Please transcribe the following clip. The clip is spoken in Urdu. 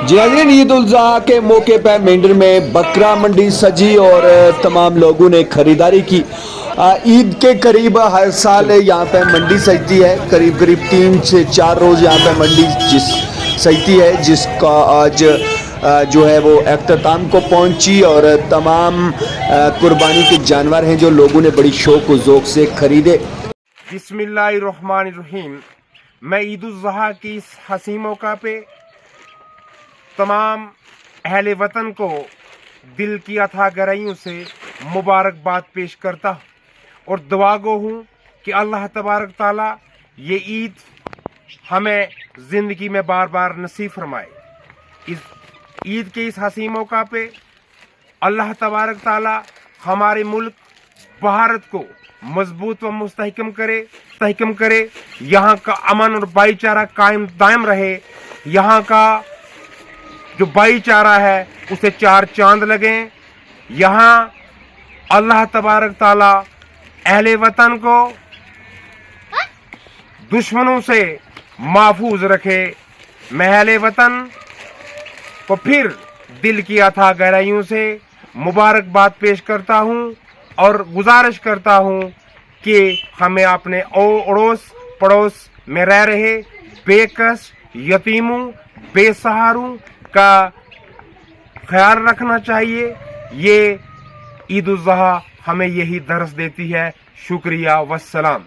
جی ناظرین، عید الاضحیٰ کے موقع پر مینڈر میں بکرا منڈی سجی اور تمام لوگوں نے خریداری کی۔ عید کے قریب ہر سال یہاں پہ منڈی سجتی ہے، قریب 3 سے 4 روز یہاں پہ منڈی سجتی ہے، جس کا آج جو ہے وہ اختتام کو پہنچی، اور تمام قربانی کے جانور ہیں جو لوگوں نے بڑی شوق و ذوق سے خریدے۔ بسم اللہ الرحمن الرحیم۔ میں عید الاضحیٰ کی اس حسین موقع پہ تمام اہل وطن کو دل کی اتھا گہرائیوں سے مبارکباد پیش کرتا ہوں، اور دعا گو ہوں کہ اللہ تبارک تعالی یہ عید ہمیں زندگی میں بار بار نصیب فرمائے۔ اس عید کے اس حسین موقع پہ اللہ تبارک تعالی ہمارے ملک بھارت کو مضبوط و مستحکم کرے، یہاں کا امن اور بھائی چارہ قائم دائم رہے، یہاں کا جو بھائی چارہ ہے اسے 4 چاند لگیں، یہاں اللہ تبارک تعالی اہل وطن کو دشمنوں سے محفوظ رکھے۔ میں اہل وطن کو پھر دل کی اتھا گہرائیوں سے مبارکباد پیش کرتا ہوں اور گزارش کرتا ہوں کہ ہمیں اپنے اڑوس پڑوس میں رہ رہے بے کس یتیموں بے سہاروں کا خیال رکھنا چاہیے۔ یہ عید الاضحیٰ ہمیں یہی درس دیتی ہے۔ شکریہ والسلام۔